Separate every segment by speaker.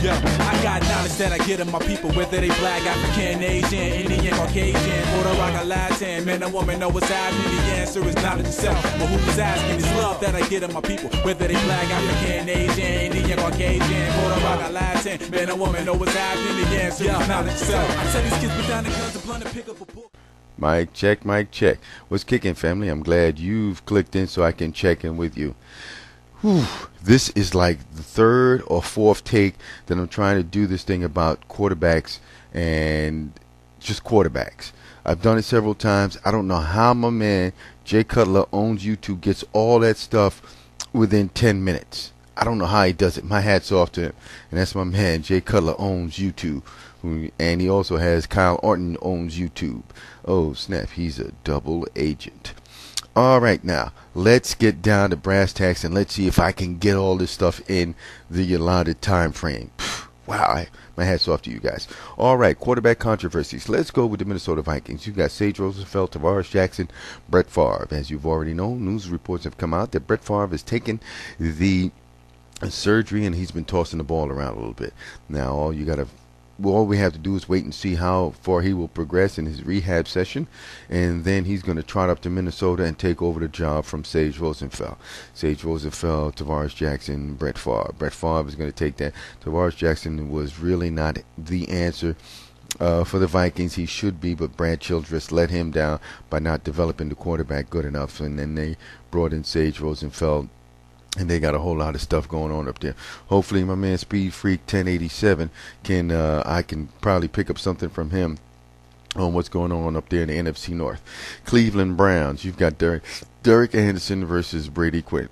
Speaker 1: Yo, I got knowledge that I get of my people, whether they black, African, Asian, Indian, Caucasian, Puerto Rican, Latin, man or woman, know what's happening. The answer is knowledge itself. But who's asking is love that I get of my people, whether they black, African, Asian, Indian, Caucasian, Puerto Rican, Latin, man or woman, know what's happening. The answer is knowledge itself. I tell these kids put down the guns and blunt and pick up a book.
Speaker 2: Mic check, mic check. What's kicking, family? I'm glad you've clicked in so I can check in with you. Whew. This is like the third or fourth take that I'm trying to do this thing about quarterbacks and just quarterbacks. I've done it several times. I don't know how my man Jay Cutler owns YouTube gets all that stuff within 10 minutes. I don't know how he does it. My hat's off to him. And that's my man Jay Cutler owns YouTube. And he also has Kyle Orton owns YouTube. Oh snap, he's a double agent. All right, now let's get down to brass tacks and let's see if I can get all this stuff in the allotted time frame. Wow, my hat's off to you guys. All right, quarterback controversies. Let's go with the Minnesota Vikings. You got Sage Rosenfeld, Tavares Jackson, Brett Favre. As you've already known, news reports have come out that Brett Favre has taken the surgery and he's been tossing the ball around a little bit. Now all we have to do is wait and see how far he will progress in his rehab session, and then he's going to trot up to Minnesota and take over the job from Sage Rosenfeld. Sage Rosenfeld, Tavares Jackson, Brett Favre. Brett Favre is going to take that. Tavares Jackson was really not the answer for the Vikings. He should be, but Brad Childress let him down by not developing the quarterback good enough, and then they brought in Sage Rosenfeld. And they got a whole lot of stuff going on up there. Hopefully, my man Speed Freak 1087 I can probably pick up something from him on what's going on up there in the NFC North. Cleveland Browns. You've got Derek Anderson versus Brady Quinn.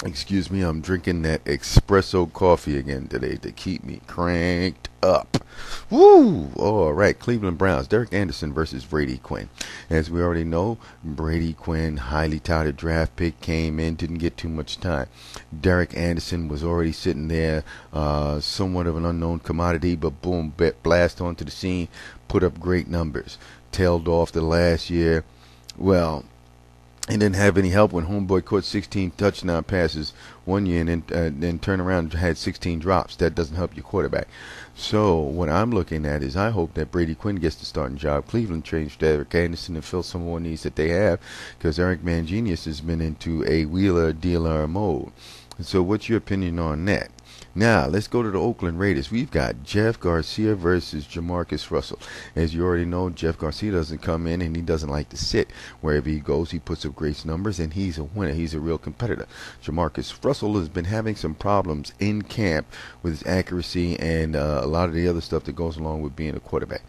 Speaker 2: Excuse me, I'm drinking that espresso coffee again today to keep me cranked up. Woo! All right, Cleveland Browns. Derek Anderson versus Brady Quinn. As we already know, Brady Quinn, highly touted draft pick, came in, didn't get too much time. Derek Anderson was already sitting there, somewhat of an unknown commodity, but boom, blast onto the scene, put up great numbers. Tailed off the last year. Well, he didn't have any help when homeboy caught 16 touchdown passes one year and then turned around and had 16 drops. That doesn't help your quarterback. So what I'm looking at is I hope that Brady Quinn gets the starting job. Cleveland changed Derek Anderson and fill some more needs that they have because Eric Mangenius has been into a wheeler-dealer mode. So what's your opinion on that? Now, let's go to the Oakland Raiders. We've got Jeff Garcia versus Jamarcus Russell. As you already know, Jeff Garcia doesn't come in and he doesn't like to sit. Wherever he goes, he puts up great numbers, and he's a winner. He's a real competitor. Jamarcus Russell has been having some problems in camp with his accuracy and a lot of the other stuff that goes along with being a quarterback.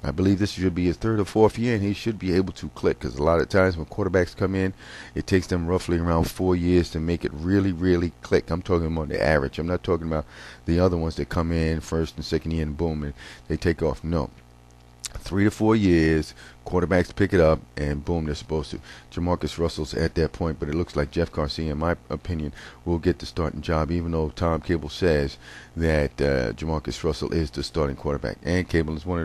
Speaker 2: I believe this should be his third or fourth year, and he should be able to click because a lot of times when quarterbacks come in, it takes them roughly around 4 years to make it really, really click. I'm talking about the average. I'm not talking about the other ones that come in first and second year and boom, and they take off. No. 3 to 4 years, quarterbacks pick it up, and boom, they're supposed to. Jamarcus Russell's at that point, but it looks like Jeff Garcia, in my opinion, will get the starting job, even though Tom Cable says that Jamarcus Russell is the starting quarterback. And Cable is one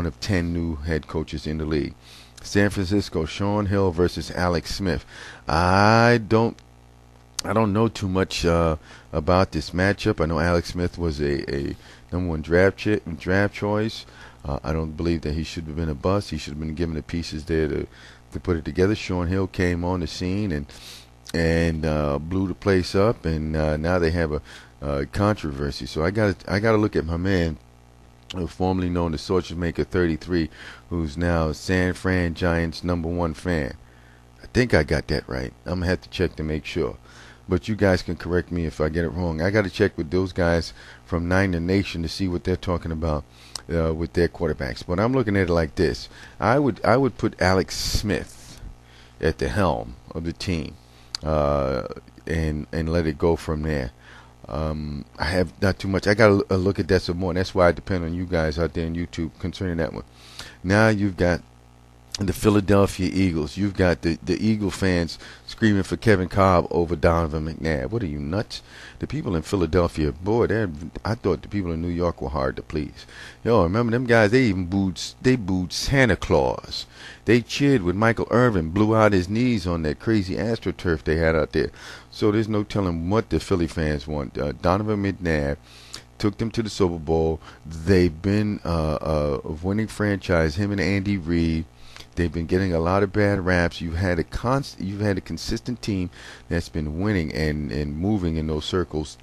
Speaker 2: of 10 new head coaches in the league. San Francisco, Sean Hill versus Alex Smith. I don't know too much about this matchup. I know Alex Smith was a number one draft choice. I don't believe that he should have been a bust. He should have been given the pieces there to put it together. Sean Hill came on the scene and blew the place up, and now they have a controversy. So I got to look at my man, formerly known as Sausage Maker 33, who's now San Fran Giants #1 fan. I think I got that right. I'm gonna have to check to make sure. But you guys can correct me if I get it wrong. I got to check with those guys from Niner Nation to see what they're talking about with their quarterbacks. But I'm looking at it like this. I would put Alex Smith at the helm of the team and let it go from there. I have not too much. I got to look at that some more. And that's why I depend on you guys out there on YouTube concerning that one. Now you've got the Philadelphia Eagles. You've got the Eagle fans screaming for Kevin Cobb over Donovan McNabb. What are you, nuts? The people in Philadelphia, boy, I thought the people in New York were hard to please. Yo, remember them guys? They booed Santa Claus. They cheered when Michael Irvin blew out his knees on that crazy AstroTurf they had out there. So there's no telling what the Philly fans want. Donovan McNabb took them to the Super Bowl. They've been a winning franchise. Him and Andy Reid. They've been getting a lot of bad raps. You've had a consistent team that's been winning and moving in those circles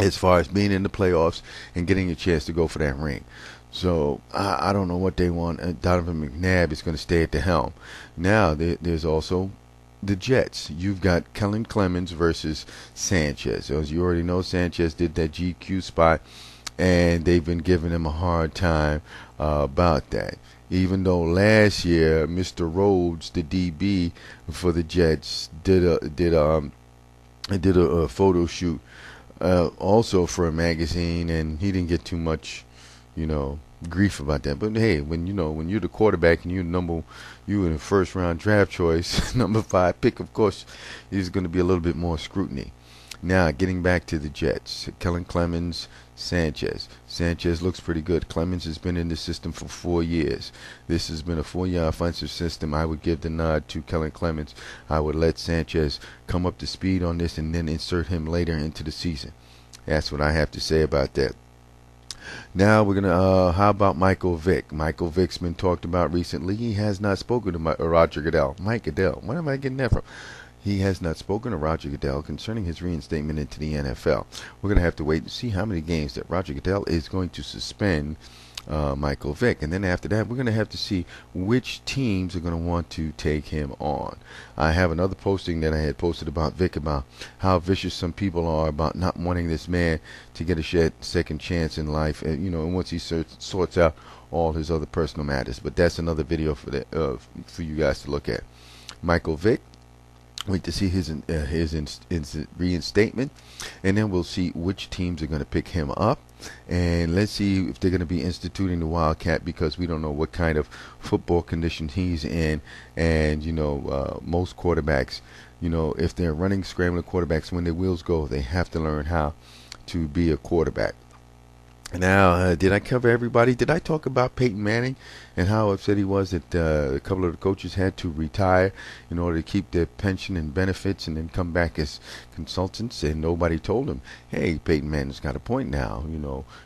Speaker 2: as far as being in the playoffs and getting a chance to go for that ring. So I don't know what they want. Donovan McNabb is going to stay at the helm. Now there's also the Jets. You've got Kellen Clemens versus Sanchez. As you already know, Sanchez did that GQ spot, and they've been giving him a hard time about that. Even though last year Mr. Rhodes, the DB for the Jets, did a photo shoot also for a magazine, and he didn't get too much, grief about that. But hey, when you're the quarterback and you're in the first round draft choice, number 5 pick, of course, there's going to be a little bit more scrutiny. Now, getting back to the Jets, Kellen Clemens, Sanchez. Sanchez looks pretty good. Clemens has been in the system for 4 years. This has been a 4-year offensive system. I would give the nod to Kellen Clemens. I would let Sanchez come up to speed on this and then insert him later into the season. That's what I have to say about that. Now we're gonna. How about Michael Vick? Michael Vick's been talked about recently. He has not spoken to Roger Goodell. Mike Goodell. Where am I getting that from? He has not spoken to Roger Goodell concerning his reinstatement into the NFL. We're going to have to wait and see how many games that Roger Goodell is going to suspend Michael Vick. And then after that, we're going to have to see which teams are going to want to take him on. I have another posting that I had posted about Vick, about how vicious some people are about not wanting this man to get a second chance in life, and once he sorts out all his other personal matters. But that's another video for you guys to look at. Michael Vick. Wait to see his reinstatement, and then we'll see which teams are going to pick him up, and let's see if they're going to be instituting the Wildcat, because we don't know what kind of football condition he's in. And most quarterbacks, if they're running scrambling quarterbacks, when their wheels go, they have to learn how to be a quarterback. Now, did I cover everybody? Did I talk about Peyton Manning and how upset he was that a couple of the coaches had to retire in order to keep their pension and benefits and then come back as consultants, and nobody told him, hey, Peyton Manning's got a point now.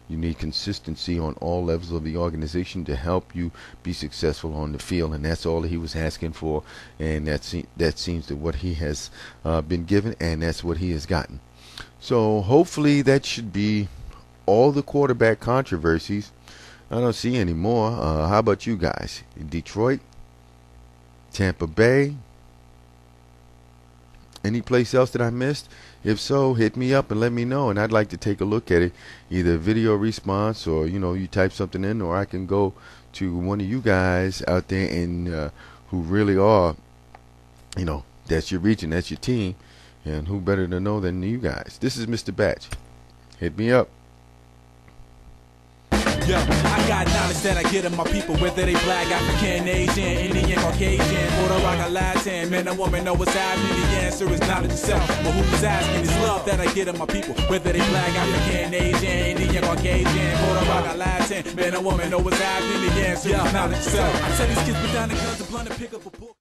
Speaker 2: You need consistency on all levels of the organization to help you be successful on the field, and that's all he was asking for, and that seems to what he has been given, and that's what he has gotten. So hopefully that should be all the quarterback controversies. I don't see any more. How about you guys? Detroit? Tampa Bay? Any place else that I missed? If so, hit me up and let me know, and I'd like to take a look at it. Either video response, or you type something in, or I can go to one of you guys out there and who really are, that's your region, that's your team, and who better to know than you guys. This is Mr. Batch. Hit me up.
Speaker 1: Yo, I got knowledge that I get of my people, whether they black, African, Asian, Indian, Caucasian, Puerto Rican, Latin, man or woman, know what's happening. The answer is knowledge itself, but who's asking is love that I get of my people, whether they black, African, Asian, Indian, Caucasian, Puerto Rican, Latin, man or woman, know what's happening. The answer is knowledge itself. I tell these kids put down the guns and blunt and pick up a book.